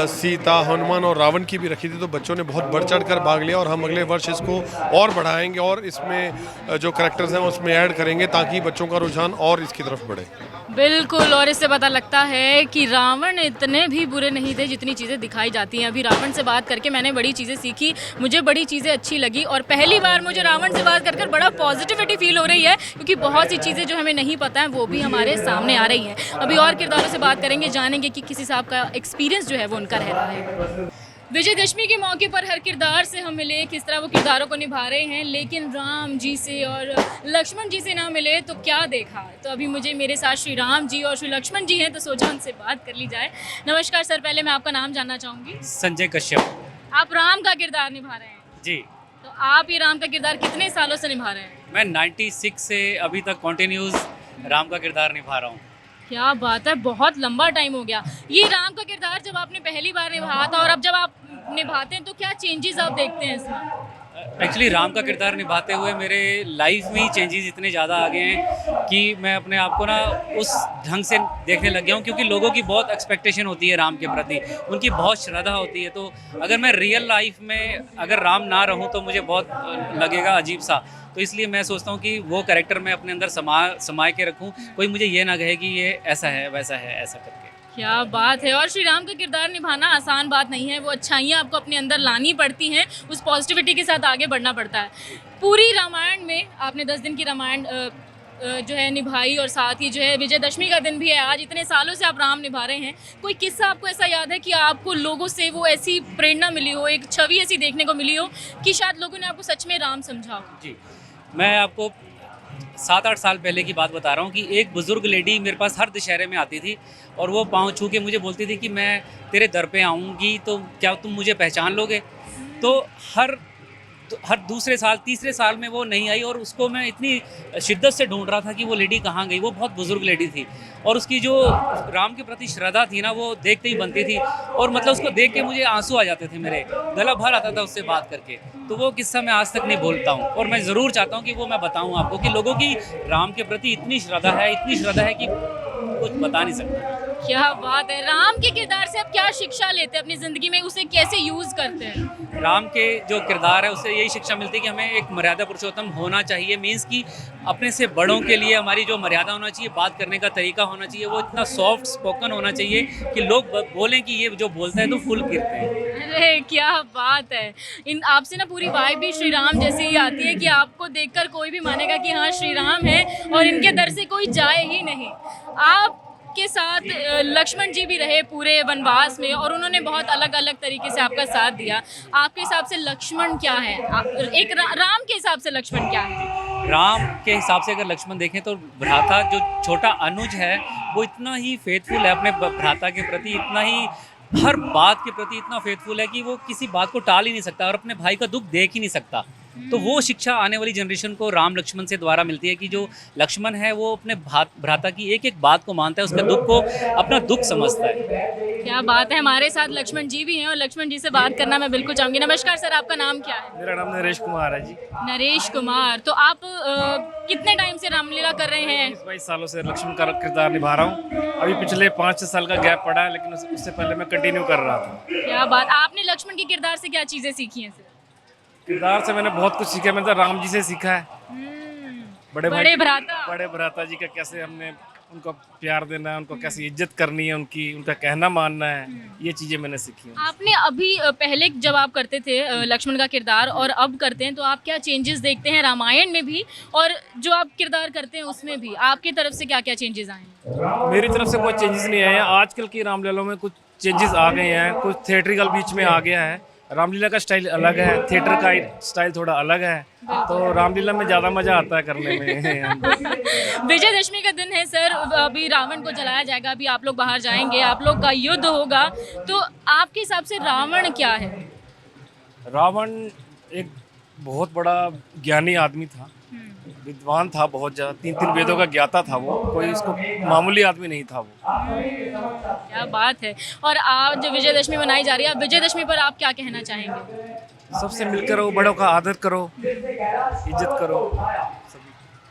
Speaker 10: सीता, हनुमान और रावण की भी रखी थी, तो बच्चों ने बहुत बढ़ चढ़ कर भाग लिया, और हम अगले वर्ष इसको और बढ़ाएंगे और इसमें जो करैक्टर्स हैं उसमें ऐड करेंगे, ताकि बच्चों का रुझान और इसकी तरफ बढ़े।
Speaker 1: बिल्कुल, और इससे पता लगता है कि रावण इतने भी बुरे नहीं थे जितनी चीज़ें दिखाई जाती हैं। अभी रावण से बात करके मैंने बड़ी चीज़ें सीखी, मुझे बड़ी चीज़ें अच्छी लगी, और पहली बार मुझे रावण से बात कर बड़ा पॉजिटिविटी फील हो रही है, क्योंकि बहुत सी चीज़ें जो हमें नहीं पता है वो भी हमारे सामने आ रही हैं। अभी और किरदारों से बात करेंगे, जानेंगे कि किस हिसाब का एक्सपीरियंस जो है वो उनका रह रहा है। विजयदशमी के मौके पर हर किरदार से हम मिले, किस तरह वो किरदारों को निभा रहे हैं, लेकिन राम जी से और लक्ष्मण जी से ना मिले तो क्या देखा। तो अभी मुझे मेरे साथ श्री राम जी और श्री लक्ष्मण जी हैं, तो सोचा उनसे बात कर ली जाए। नमस्कार सर, पहले मैं आपका नाम जानना चाहूँगी।
Speaker 11: संजय कश्यप।
Speaker 1: आप राम का किरदार निभा रहे हैं
Speaker 11: जी।
Speaker 1: तो आप ये राम का किरदार कितने सालों से निभा रहे हैं?
Speaker 11: मैं 96 से अभी तक कंटिन्यूस राम का किरदार निभा रहा हूँ।
Speaker 1: क्या बात है, बहुत लंबा टाइम हो गया। ये राम का किरदार जब आपने पहली बार निभाया था और अब जब आप निभाते हैं तो क्या चेंजेस आप देखते हैं इसमें?
Speaker 11: एक्चुअली राम का किरदार निभाते हुए मेरे लाइफ में ही चेंजेस इतने ज़्यादा आ गए हैं कि मैं अपने आप को ना उस ढंग से देखने लग गया हूँ, क्योंकि लोगों की बहुत एक्सपेक्टेशन होती है राम के प्रति, उनकी बहुत श्रद्धा होती है। तो अगर मैं रियल लाइफ में अगर राम ना रहूँ तो मुझे बहुत लगेगा अजीब सा। तो इसलिए मैं सोचता हूँ कि वो कैरेक्टर मैं अपने अंदर समाये के रखूँ, कोई मुझे ये ना कहे कि ये ऐसा है वैसा है ऐसा करके।
Speaker 1: क्या बात है। और श्री राम का किरदार निभाना आसान बात नहीं है, वो अच्छाइयाँ आपको अपने अंदर लानी पड़ती हैं, उस पॉजिटिविटी के साथ आगे बढ़ना पड़ता है। पूरी रामायण में आपने 10 दिन की रामायण जो है निभाई और साथ ही जो है विजयदशमी का दिन भी है आज, इतने सालों से आप राम निभा रहे हैं। कोई किस्सा आपको ऐसा याद है कि आपको लोगों से वो ऐसी प्रेरणा मिली हो, एक छवि ऐसी देखने को मिली हो कि शायद लोगों ने आपको सच में राम समझा हो?
Speaker 11: जी, मैं आपको 7-8 साल पहले की बात बता रहा हूँ कि एक बुज़ुर्ग लेडी मेरे पास हर दशहरे में आती थी और वो पाँव छू के मुझे बोलती थी कि मैं तेरे दर पे आऊँगी तो क्या तुम मुझे पहचान लोगे। तो हर दूसरे साल तीसरे साल में वो नहीं आई और उसको मैं इतनी शिद्दत से ढूंढ रहा था कि वो लेडी कहाँ गई। वो बहुत बुज़ुर्ग लेडी थी और उसकी जो राम के प्रति श्रद्धा थी ना, वो देखते ही बनती थी और मतलब उसको देख के मुझे आंसू आ जाते थे, मेरे गला भर आता था उससे बात करके। तो वो किस्सा मैं आज तक नहीं भूलता हूँ और मैं ज़रूर चाहता हूँ कि वो मैं बताऊँ आपको कि लोगों की राम के प्रति इतनी श्रद्धा है कि कुछ बता नहीं सकता।
Speaker 1: क्या बात है। राम के किरदार से आप क्या शिक्षा लेते हैं अपनी ज़िंदगी में, उसे कैसे यूज़ करते हैं?
Speaker 11: राम के जो किरदार है उससे यही शिक्षा मिलती है कि हमें एक मर्यादा पुरुषोत्तम होना चाहिए। मीन्स कि अपने से बड़ों के लिए हमारी जो मर्यादा होना चाहिए, बात करने का तरीका होना चाहिए, वो इतना सॉफ्ट स्पोकन होना चाहिए कि लोग बोलें कि ये जो बोलता है तो फूल गिरते हैं।
Speaker 1: अरे क्या बात है। इन आपसे ना पूरी वाइब भी श्री राम जैसी ही आती है कि आपको देखकर कोई भी मानेगा कि हाँ श्री राम है और इनके दर से कोई जाए ही नहीं। आप के साथ लक्ष्मण जी भी रहे पूरे वनवास में और उन्होंने बहुत अलग अलग तरीके से आपका साथ दिया। आपके हिसाब से लक्ष्मण क्या है? एक राम के हिसाब से लक्ष्मण क्या है?
Speaker 11: राम के हिसाब से अगर लक्ष्मण देखें तो भ्राता जो छोटा अनुज है वो इतना ही फेथफुल है अपने भ्राता के प्रति, इतना ही हर बात के प्रति इतना फेथफुल है कि वो किसी बात को टाल ही नहीं सकता और अपने भाई का दुख देख ही नहीं सकता। तो वो शिक्षा आने वाली जनरेशन को राम लक्ष्मण से द्वारा मिलती है कि जो लक्ष्मण है वो अपने भ्राता की एक एक बात को मानता है, उसके दुख को अपना दुख समझता है।
Speaker 1: क्या बात है। हमारे साथ लक्ष्मण जी भी हैं और लक्ष्मण जी से बात करना मैं बिल्कुल चाहूँगी। नमस्कार सर, आपका नाम क्या है?
Speaker 12: मेरा नाम नरेश कुमार है जी।
Speaker 1: नरेश कुमार, तो आप कितने टाइम से रामलीला कर रहे हैं?
Speaker 12: 22 सालों से लक्ष्मण का किरदार निभा रहा हूँ। अभी पिछले 5-6 साल का गैप पड़ा है, लेकिन उससे पहले मैं कंटिन्यू कर रहा था।
Speaker 1: क्या बात। आपने लक्ष्मण के किरदार से क्या चीज़ें सीखी हैं सर?
Speaker 12: किरदार से मैंने बहुत कुछ सीखा। मैंने तो राम जी से सीखा है,
Speaker 1: बड़े
Speaker 12: भ्राता जी का कैसे हमने उनको प्यार देना है, उनको कैसे इज्जत करनी है, उनका कहना मानना है, ये चीज़ें मैंने सीखी हैं।
Speaker 1: आपने अभी पहले जब आप करते थे लक्ष्मण का किरदार और अब करते हैं तो आप क्या चेंजेस देखते हैं रामायण में भी और जो आप किरदार करते हैं उसमें भी? आपकी तरफ से क्या क्या चेंजेस आए हैं?
Speaker 12: मेरी तरफ से कोई चेंजेस नहीं आए हैं। आजकल की रामलीला में कुछ चेंजेस आ गए हैं, कुछ थिएट्रिकल बीच में आ गया है। रामलीला का स्टाइल अलग है, थिएटर का स्टाइल थोड़ा अलग है, तो रामलीला में ज़्यादा मज़ा आता है करने में।
Speaker 1: विजयदशमी का दिन है सर, अभी रावण को जलाया जाएगा, अभी आप लोग बाहर जाएंगे, आप लोग का युद्ध होगा, तो आपके हिसाब से रावण क्या है?
Speaker 12: रावण एक बहुत बड़ा ज्ञानी आदमी था, विद्वान था, बहुत ज़्यादा 3 वेदों का ज्ञाता था वो, कोई उसको मामूली आदमी नहीं था वो।
Speaker 1: क्या बात है। और आज विजयदशमी मनाई जा रही है, विजयदशमी पर आप क्या कहना चाहेंगे?
Speaker 12: सबसे मिलकर रहो, बड़ों का आदर करो, इज्जत करो।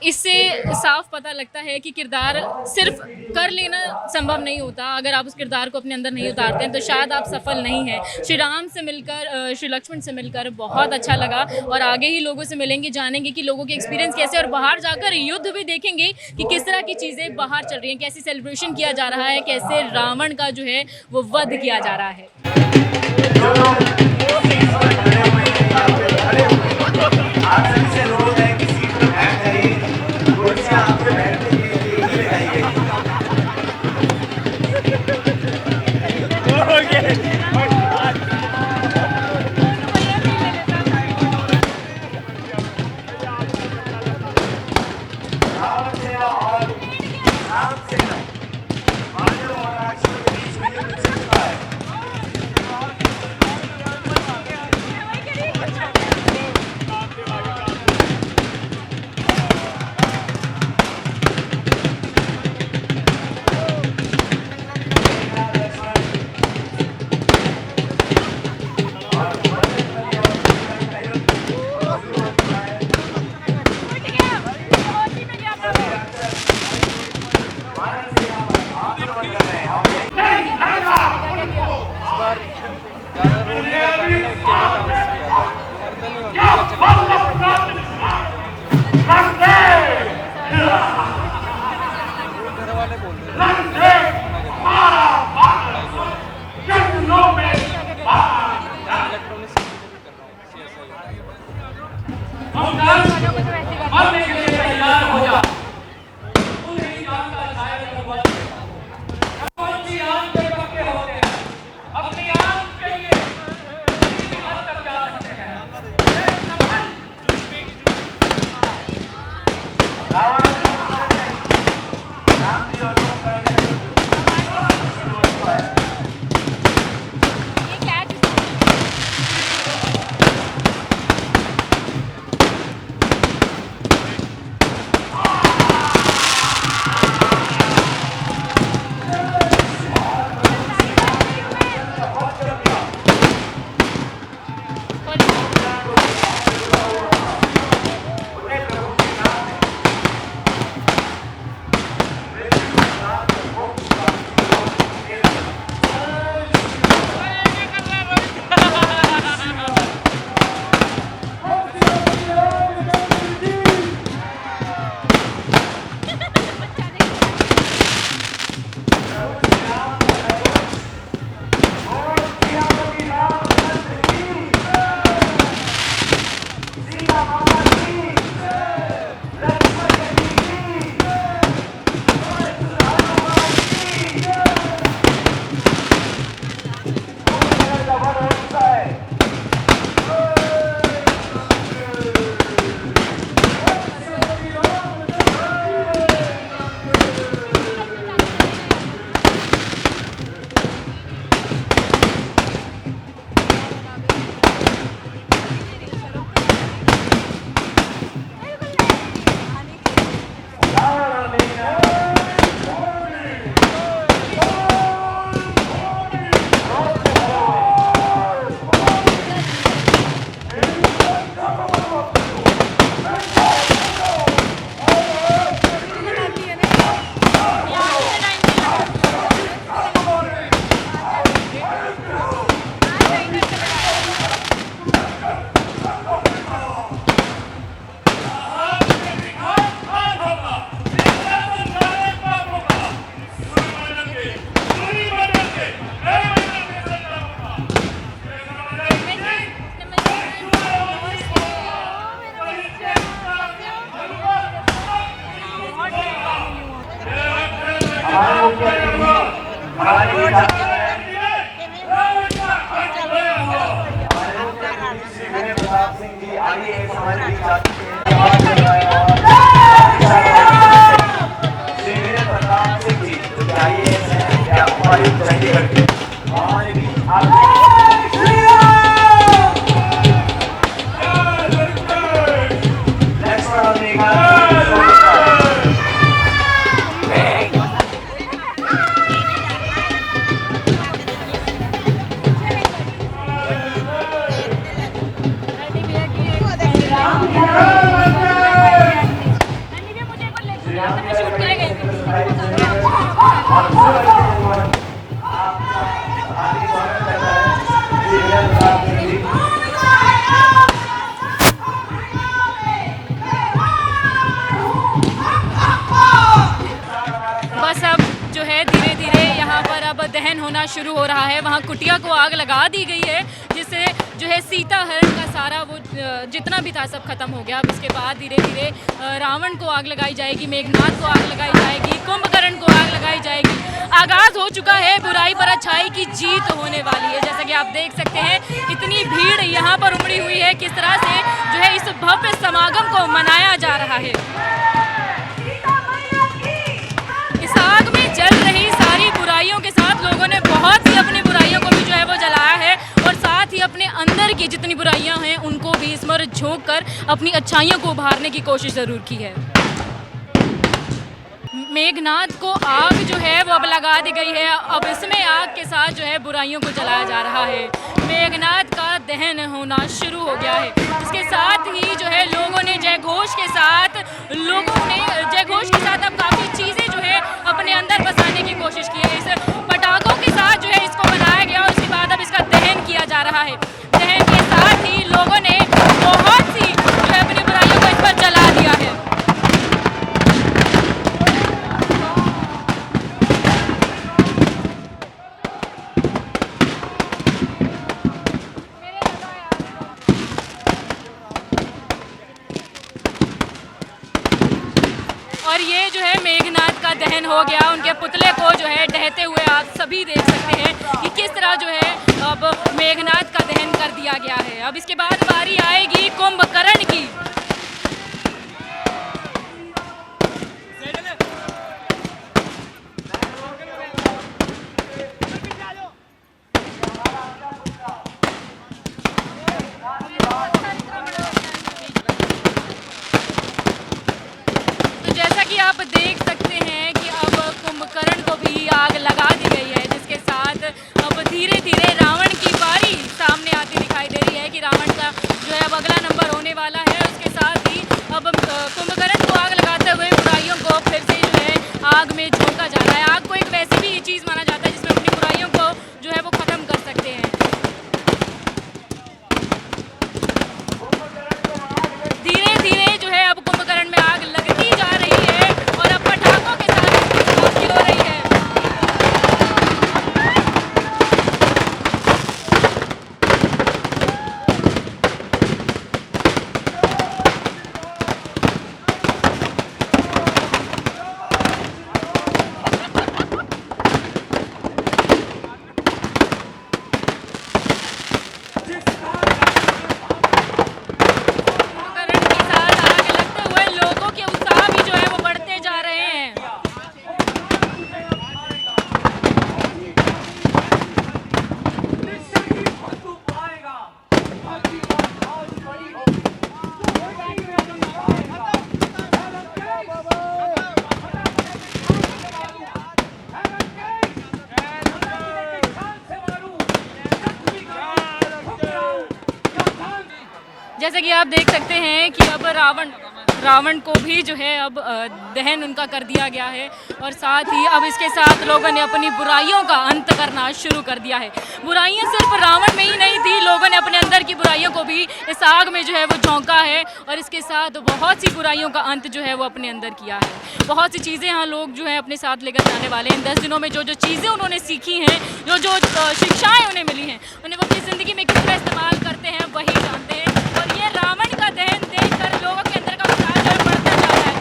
Speaker 1: इससे साफ पता लगता है कि किरदार सिर्फ कर लेना संभव नहीं होता। अगर आप उस किरदार को अपने अंदर नहीं उतारते हैं तो शायद आप सफल नहीं हैं। श्री राम से मिलकर, श्री लक्ष्मण से मिलकर बहुत अच्छा लगा और आगे ही लोगों से मिलेंगे, जानेंगे कि लोगों के एक्सपीरियंस कैसे और बाहर जाकर युद्ध भी देखेंगे कि किस तरह की चीज़ें बाहर चल रही हैं, कैसे सेलिब्रेशन किया जा रहा है, कैसे रावण का जो है वो वध किया जा रहा है। बस अब जो है धीरे धीरे यहाँ पर अब दहन होना शुरू हो रहा है। वहाँ कुटिया को आग लगा दी गई है, जिससे जो है सीता हरण का सारा वो जितना भी था सब खत्म हो गया। अब इसके बाद धीरे धीरे रावण को आग लगाई जाएगी, मेघनाद को आग लगाई जाएगी, कुंभकर्ण को आग लगाई जाएगी। आगाज हो चुका है, बुराई पर अच्छाई की जीत होने वाली है। जैसा कि आप देख सकते हैं इतनी भीड़ यहाँ पर उमड़ी हुई है, किस तरह से जो है इस भव्य समागम को मनाया जा रहा है। इस आग में जल रही सारी बुराइयों के साथ लोगों ने बहुत ही अपनी बुराइयों को भी जो है वो जलाया है, और साथ ही अपने अंदर की जितनी बुराइयां हैं उनको भी इसमें झोंक कर अपनी अच्छाइयों को उभारने की कोशिश जरूर की है। मेघनाद को आग जो है वो अब लगा दी गई है। अब इसमें आग के साथ जो है बुराइयों को जलाया जा रहा है। मेघनाद का दहन होना शुरू हो गया है। इसके साथ ही जो है लोगों ने जय घोष के साथ अब काफ़ी चीज़ें जो है अपने अंदर बसाने की कोशिश की है। इस पटाखों के साथ जो है इसको बनाया गया और उसके बाद अब इसका दहन किया जा रहा है। दहन के साथ ही लोगों ने बहुत सी जो है अपनी बुराइयों को इस पर जला दिया है। और ये जो है मेघनाद का दहन हो गया। उनके पुतले को जो है ढहते हुए आप सभी देख सकते हैं कि किस तरह जो है अब मेघनाद का दहन कर दिया गया है। अब इसके बाद बारी आएगी कुंभकर्ण की। आप देख सकते हैं कि अब कुंभकर्ण को भी आग लगा दी गई है, जिसके साथ अब धीरे धीरे रावण की बारी सामने आती दिखाई दे रही है कि रावण का जो है अब अगला नंबर होने वाला है। उसके साथ ही अब कुंभकर्ण को आग लगाते हुए बुराइयों को फिर से जो है आग में झोंका जा रहा है। आग को एक वैसी भी चीज़ माना जाता है जिसमें अपनी बुराइयों को जो है वो ख़त्म कर सकते हैं। धीरे धीरे जो है अब कुंभकर्ण में आग लगती जा रही है और अब पटाखों के साथ इसकी हो रही है। जैसे कि आप देख सकते हैं कि अब रावण को भी जो है अब दहन उनका कर दिया गया है, और साथ ही अब इसके साथ लोगों ने अपनी बुराइयों का अंत करना शुरू कर दिया है। बुराइयां सिर्फ रावण में ही नहीं थी, लोगों ने अपने अंदर की बुराइयों को भी इस आग में जो है वो झोंका है, और इसके साथ बहुत सी बुराइयों का अंत जो है वो अपने अंदर किया है। बहुत सी चीज़ें यहाँ लोग जो है अपने साथ लेकर जाने वाले हैं। 10 दिनों में जो जो चीज़ें उन्होंने सीखी हैं, जो जो शिक्षाएँ उन्हें मिली हैं, उन्हें वो अपनी ज़िंदगी में किस तरह इस्तेमाल करते हैं वही जानते हैं। और ये रावण का दहन देखकर लोगों के अंदर का उत्साह जो है बढ़ता जा रहा है।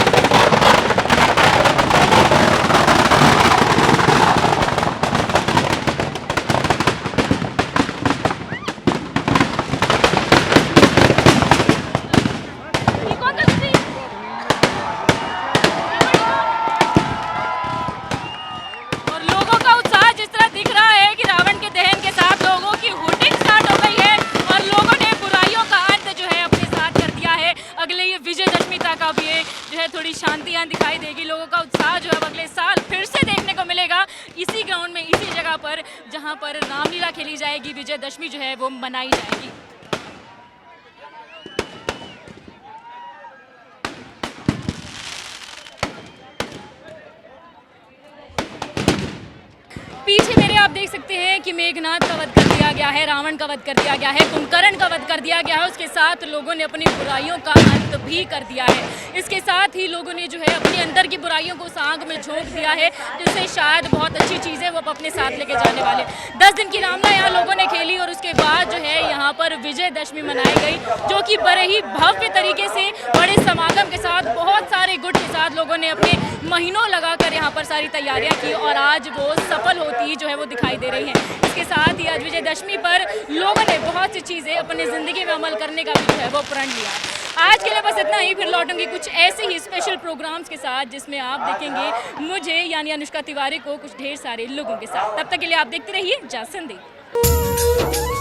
Speaker 1: है थोड़ी शांति यहाँ दिखाई देगी, लोगों का उत्साह जो है वो अगले साल फिर से देखने को मिलेगा इसी ग्राउंड में, इसी जगह पर जहाँ पर रामलीला खेली जाएगी, विजयदशमी जो है वो मनाई जाएगी। पीछे मेरे आप देख सकते हैं कि मेघनाद का वध कर दिया गया है, रावण का वध कर दिया गया है, कुंभकर्ण का वध कर दिया गया है। उसके साथ लोगों ने अपनी बुराइयों का अंत भी कर दिया है। इसके साथ ही लोगों ने जो है अपने अंदर की बुराइयों को उस आग में झोंक दिया है, जिससे शायद बहुत अच्छी चीज़ें वो अपने साथ लेके जाने वाले। 10 दिन की रामलीला यहाँ लोगों ने खेली और उसके बाद जो है यहाँ पर विजयदशमी मनाई गई, जो कि बड़े ही भव्य तरीके से बड़े समागम के साथ, बहुत सारे गुट के साथ लोगों ने अपने महीनों लगाकर यहाँ पर सारी तैयारियाँ की और आज वो सफल होती जो है वो दिखाई दे रही है। इसके साथ ही आज विजयदशमी पर लोगों ने बहुत सी चीज़ें अपनी ज़िंदगी में अमल करने का भी जो है वो प्रण लिया। आज के लिए बस इतना ही, फिर लौटूंगी कुछ ऐसे ही स्पेशल प्रोग्राम्स के साथ जिसमें आप देखेंगे मुझे यानी अनुष्का तिवारी को कुछ ढेर सारे लोगों के साथ। तब तक के लिए आप देखते रहिए जा संदेश।